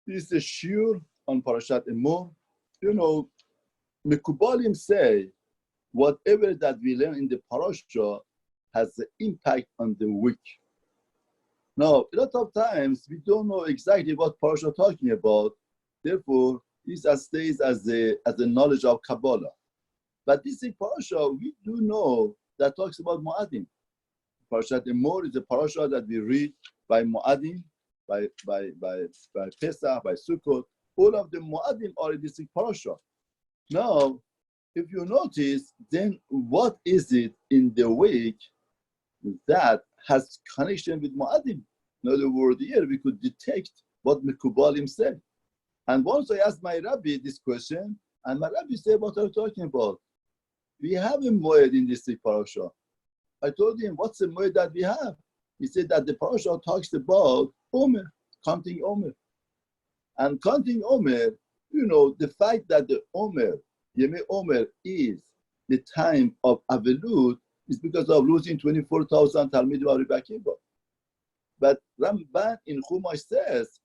This is a shiur on Parashat Emor. Mekubalim say whatever that we learn in the parasha has an impact on the week. Now, a lot of times we don't know exactly what parasha talking about. Therefore, this stays as the knowledge of Kabbalah. But this is parasha we do know that talks about Mu'adim. Parashat Emor is a parasha that we read by Mu'adim, by Pesach, by Sukkot. All of the Mu'adim are in this parasha. Now, if you notice, then what is it in the week that has connection with Mu'adim? In other words, here we could detect what Mekubalim said. And once I asked my rabbi this question, and my rabbi said, what are you talking about? We have a moed in this parasha. I told him, what's the moed that we have? He said that the parasha talks about Omer, counting Omer. And counting Omer, the fact that the Omer, Yemei Omer, is the time of Avelut is because of losing 24,000 Talmidim of Rebbe Akiva. But Ramban in Chumash says,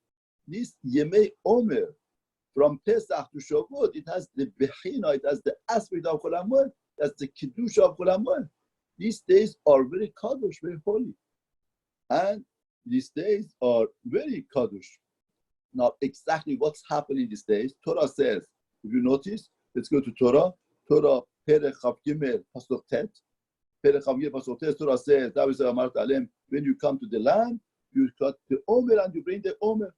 this Yemei Omer, from Pesach to Shavuot, it has the Bechina, it has the aspect of Chol HaMoed, that's the Kiddush of Chol HaMoed. These days are very Kadosh, very holy. And these days are very Kadosh. Now, exactly what's happening these days, Torah says, if you notice, let's go to Torah. Torah, Perek Chav Gimel, Pasuk Tet. Perek Chav Gimel, Pasuk Tet, Torah says, that was Amar Talem, when you come to the land, you cut the Omer and you bring the Omer.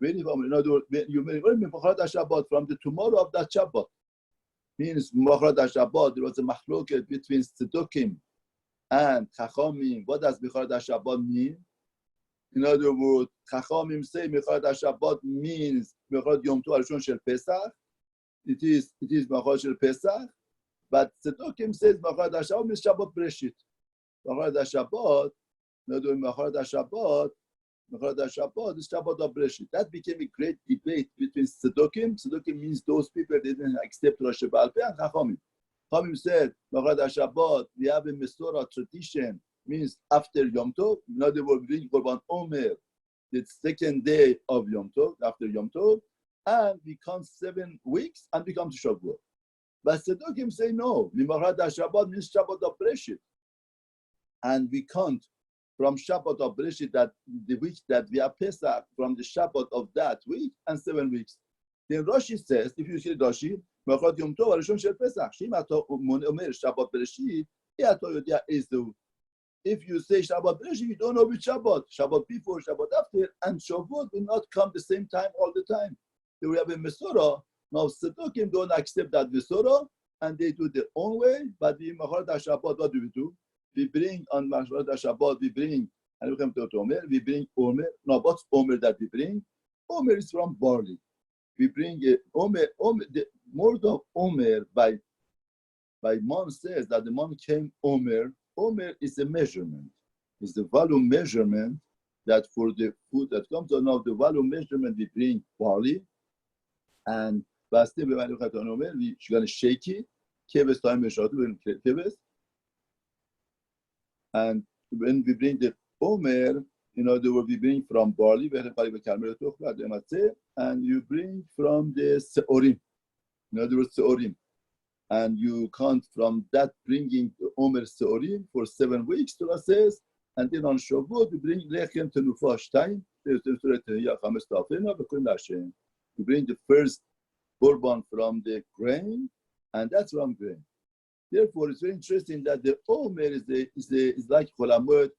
In other words, you may Machrat HaShabbat from the tomorrow of that Shabbat. Means Machrat HaShabbat, there was a machloket between Tzedokim and Chachamim. What does Machrat HaShabbat mean? In other words, Chachamim say Machrat HaShabbat means Machrat Yom Tov Harishon Shel Pesach. It is Machrat Shel Pesach. But Tzedokim says Machrat HaShabbat means Shabbat Bereshit. Machrat HaShabbat, in other words, Machrat HaShabbat is Shabbat of Bereshit. That became a great debate between Tzedokim. Tzedokim means those people that didn't accept Rosh Baal Peh, and Chachamim. Chachamim said, Machrat HaShabbat, we have a Mesorah tradition, means after Yom Tov. In other words, we bring Korban Omer, the second day of Yom Tov, after Yom Tov, and we count 7 weeks and we come to Shavuot. But Tzedokim say no, Machrat HaShabbat means Shabbat of Bereshit. And we count from Shabbat of Bereshit, that the week that we are Pesach, from the Shabbat of that week, and 7 weeks. Then Rashi says, if you see Rashi, Machrat Yom Tov Harishon Shel Pesach, Shim Ato Omer Shabbat Bereshit, Ato Yodia Ezu. If you say Shabbat Bereshit, you don't know which Shabbat. Shabbat before, Shabbat after, and Shavuot will not come the same time all the time. They will have a Mesorah. Now Tzedokim don't accept that Mesorah, and they do their own way. But in Machrat HaShabbat, what do? We bring on Machrat HaShabbat, we bring Omer. Now, what's Omer that we bring? Omer is from barley. We bring Omer. The word of Omer by Mom says that the Mom came Omer. Omer is a measurement. It's the volume measurement that for the food that comes out of the volume measurement, we bring barley. And we're going to shake it. And when we bring the Omer, in other words, we bring from barley, and you bring from the Seorim. In other words, Seorim. And you count from that bringing the Omer Seorim for 7 weeks, Torah says, and then on Shavuot, we bring Lechem Tenufa Shtayim, you bring the first Korban from the grain, and that's from grain. Therefore, it's very interesting that the Omer is like Chol HaMoed.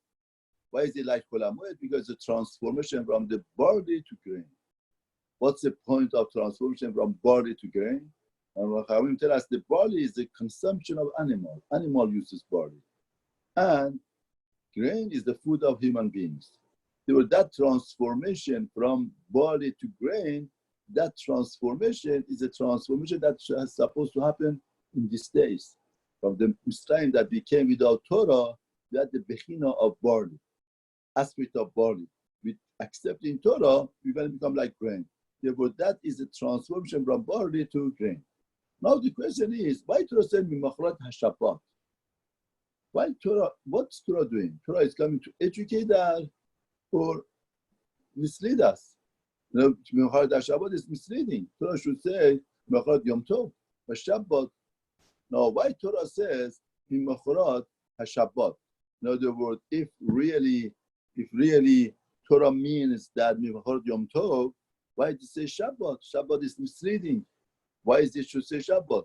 Why is it like Chol HaMoed? Because the transformation from the barley to grain. What's the point of transformation from barley to grain? And Chachamim tell us the barley is the consumption of animal. Animal uses barley. And grain is the food of human beings. So that transformation from barley to grain, that transformation is a transformation that is supposed to happen in these days. From the time that we came without Torah, we had the Bechina of barley, aspect of barley. With accepting Torah, we're going to become like grain. Therefore, that is the transformation from barley to grain. Now the question is, why Torah said Machrat HaShabbat? Why Torah? What's Torah doing? Torah is coming to educate us or mislead us. Mecharat Shabbat is misleading. Torah should say Mecharat Yom Tov, Shabbat. Now, why Torah says Mecharat Shabbat? In other words, if really Torah means that Mecharat Yom Tov, why did it say Shabbat? Shabbat is misleading. Why is it should say Shabbat?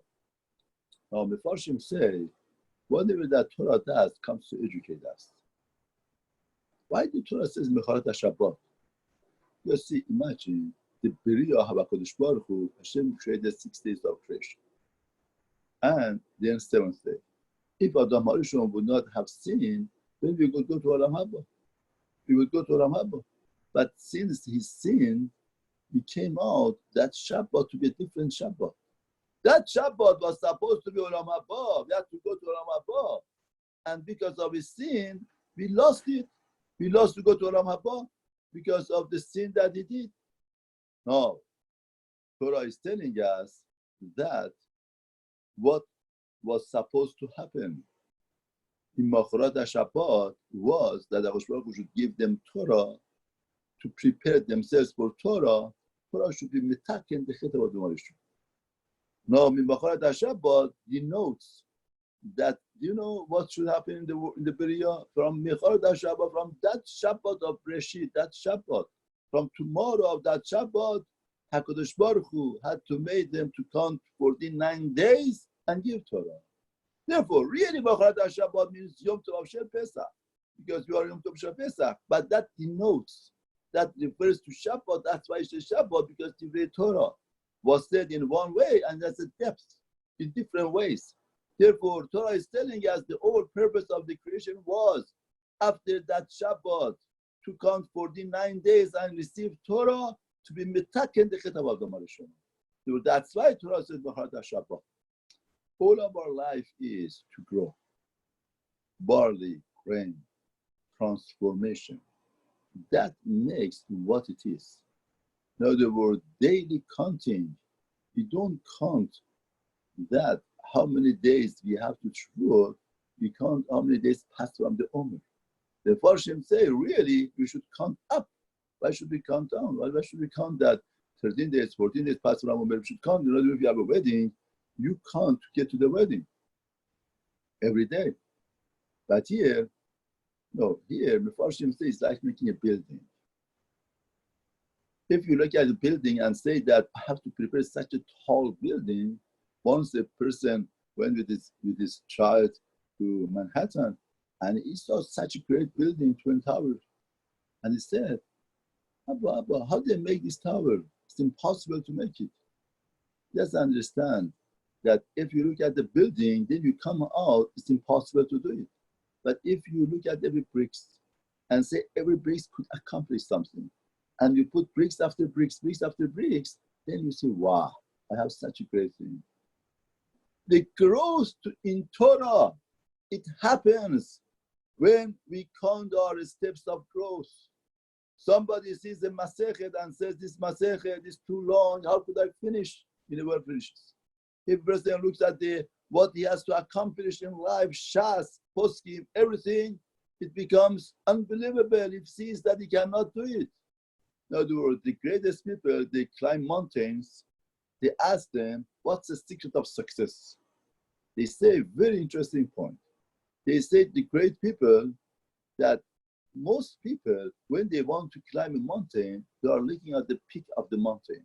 Now, Mefarshim say, whatever that Torah does comes to educate us. Why the Torah says Mecharat Shabbat? You see, imagine the Beriah of HaKadosh Baruch Hu, Hashem created 6 days of creation. And then 7th day. If Adam HaRishon would not have sinned, then we would go to Olam Haba. We would go to Olam Haba. But since he sinned, we came out that Shabbat to be a different Shabbat. That Shabbat was supposed to be Olam Haba. We had to go to Olam Haba. And because of his sin, we lost it. We lost to go to Olam Haba because of the sin that he did. No. Torah is telling us that what was supposed to happen in Mecharat Shabbat was that the Baruch Hu should give them Torah to prepare themselves for Torah. Torah should be mitaken the chet of the. Now, Mecharat Shabbat denotes that, you know what should happen in the Beriah? From Mecharat Shabbat, from that Shabbat of Breshit, that Shabbat, from tomorrow of that Shabbat, HaKadosh Baruch Hu had to make them to count 49 days and give Torah. Therefore, really, Mecharat Shabbat means Yom Tov Shel Pesach, because we are Yom Tov Shel Pesach. But that denotes, that refers to Shabbat. That's why it's a Shabbat, because the Torah was said in one way, and that's a depth in different ways. Therefore, Torah is telling us the whole purpose of the creation was, after that Shabbat, to count 49 days and receive Torah, to be mitaken the Chetav Adam HaRishon. So that's why Torah says Mecharat Shabbat. All of our life is to grow. Barley, grain, transformation. That makes what it is. In other words, daily counting. We don't count that how many days we have to throw. We count how many days pass from the Omer. The Farshim say, really, we should count up. Why should we count down? Why should we count that 13 days, 14 days pass from Omer? We should count. You know, if you have a wedding, you count to get to the wedding every day. But here, no, here, Mefarshim says it's like making a building. If you look at the building and say that I have to prepare such a tall building, once a person went with his child to Manhattan, and he saw such a great building, Twin Towers, and he said, Abba, how do they make this tower? It's impossible to make it. Just understand that if you look at the building, then you come out, it's impossible to do it. But if you look at every bricks and say every bricks could accomplish something, and you put bricks after bricks, then you see, wow, I have such a great thing. The growth in Torah, it happens when we count our steps of growth. Somebody sees a Masechet and says, this Masechet is too long, how could I finish? He never finishes. If a person looks at what he has to accomplish in life, Shas, Poskim, everything, it becomes unbelievable. He sees that he cannot do it. In other words, the greatest people, they climb mountains, they ask them, what's the secret of success? They say a very interesting point. They say the great people, that most people, when they want to climb a mountain, they are looking at the peak of the mountain.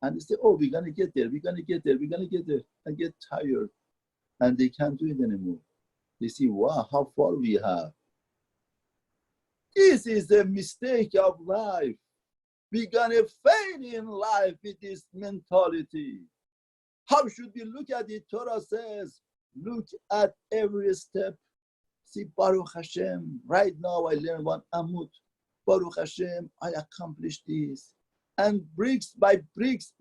And they say, oh, we're going to get there, and get tired. And they can't do it anymore. They see, wow, how far we have. This is a mistake of life. We're going to fail in life with this mentality. How should we look at it? Torah says, look at every step. See, Baruch Hashem, right now I learned one Amut. Baruch Hashem, I accomplished this. And bricks by bricks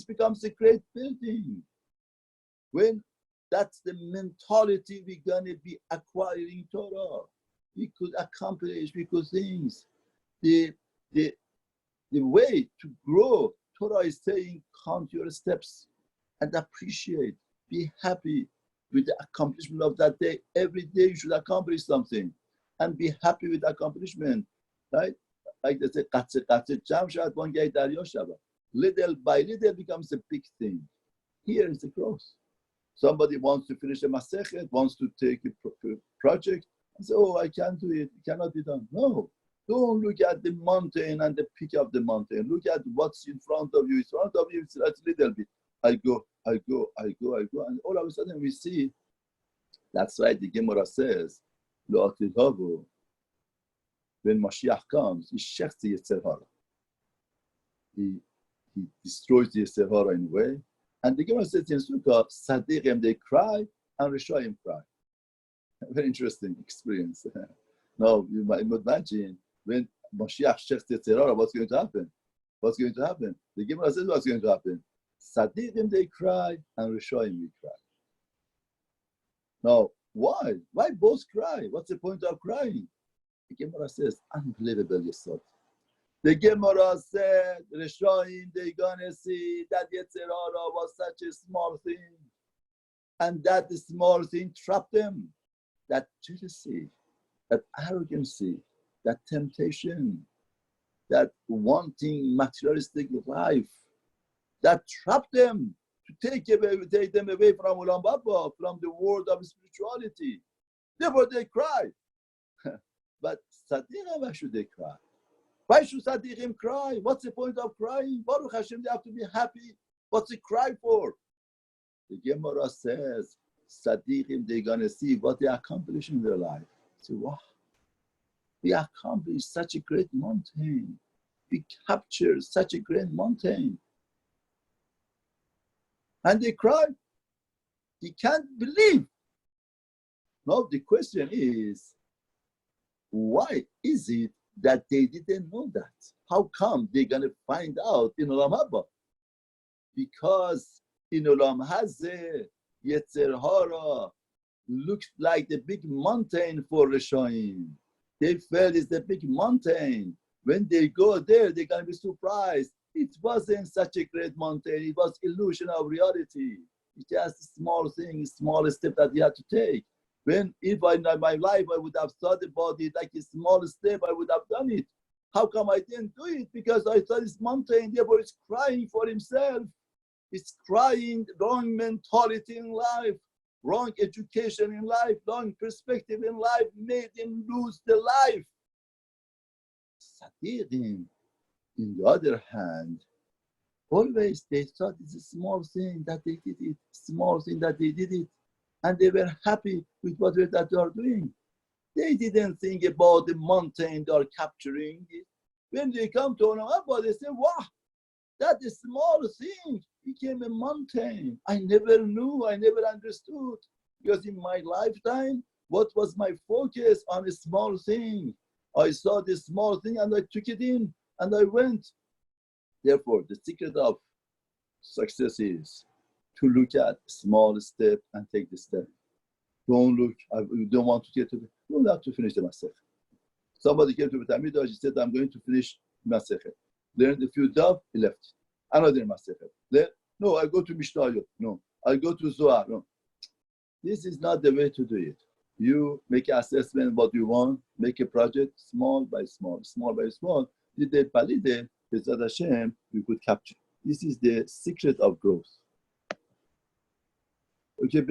becomes a great building. When that's the mentality we're going to be acquiring Torah. We could accomplish, we could things. The way to grow, Torah is saying, count your steps and appreciate, be happy with the accomplishment of that day. Every day you should accomplish something and be happy with accomplishment, right? like they say, قطره جمع شود وانگهی دریا شود. Little by little becomes a big thing. Here is the growth. Somebody wants to finish a masechet, wants to take a project, and say, oh, I can't do it, it cannot be done. No, don't look at the mountain and the peak of the mountain. Look at what's in front of you. In front of you, it's a little bit. I go, and all of a sudden we see. That's why the Gemara says, when Mashiach comes, he shechs the Yetzer Hara. He destroys the Yetzer Hara in a way. And the Gemara says in Sukkah, Sadiqim, they cry, and Rishoyim cry. Very interesting experience. Now, you might imagine, when Mashiach shechs the Yetzer Hara, what's going to happen? What's going to happen? The Gemara says what's going to happen. Sadiqim, they cry, and Rishoyim, we cry. Now, why? Why both cry? What's the point of crying? The Gemara says, unbelievable yesod. The Gemara said, Rishoyim, they're gonna see that Yetzer Hara was such a small thing. And that the small thing trapped them. That jealousy, that arrogancy, that temptation, that wanting materialistic life, that trapped them to take them away from Ulam Baba, from the world of spirituality. Therefore they cry. But Sadiqim, why should they cry? Why should Sadiqim cry? What's the point of crying? Baruch Hashem, they have to be happy. What's the cry for? The Gemara says, Sadiqim, they're going to see what they accomplish in their life. Say, wow, we accomplished such a great mountain. We captured such a great mountain. And they cry. They can't believe. Now the question is, why is it that they didn't know that? How come they're going to find out in Olam Haba? Because in Olam Hazeh, Yetzer Hara looked like the big mountain for Rishoyim. They felt it's the big mountain. When they go there, they're going to be surprised. It wasn't such a great mountain. It was illusion of reality. It's just a small thing, small step that you have to take. When if in my life I would have thought about it like a small step, I would have done it. How come I didn't do it? Because I thought it's mountain, therefore it's crying for himself. It's crying wrong mentality in life, wrong education in life, wrong perspective in life made him lose the life. Sadiqim, in the other hand, always they thought it's a small thing that they did it, small thing that they did it. And they were happy with what that they are doing. They didn't think about the mountain they are capturing. When they come to Olam Haba, they say, wow, that is small thing became a mountain. I never knew, I never understood. Because in my lifetime, what was my focus on a small thing? I saw this small thing and I took it in and I went. Therefore, the secret of success is to look at small step and take the step. Don't look, you don't want to get to you don't have to finish the Masechet. Somebody came to the Talmid, he said, I'm going to finish Masechet. Learned a few daf, he left. Another Masechet. No, I go to Mishnah. No, I go to Zohar. No. This is not the way to do it. You make an assessment what you want, make a project small by small, small by small. Little by little, B'ezrat Hashem, you could capture. This is the secret of growth. Okay.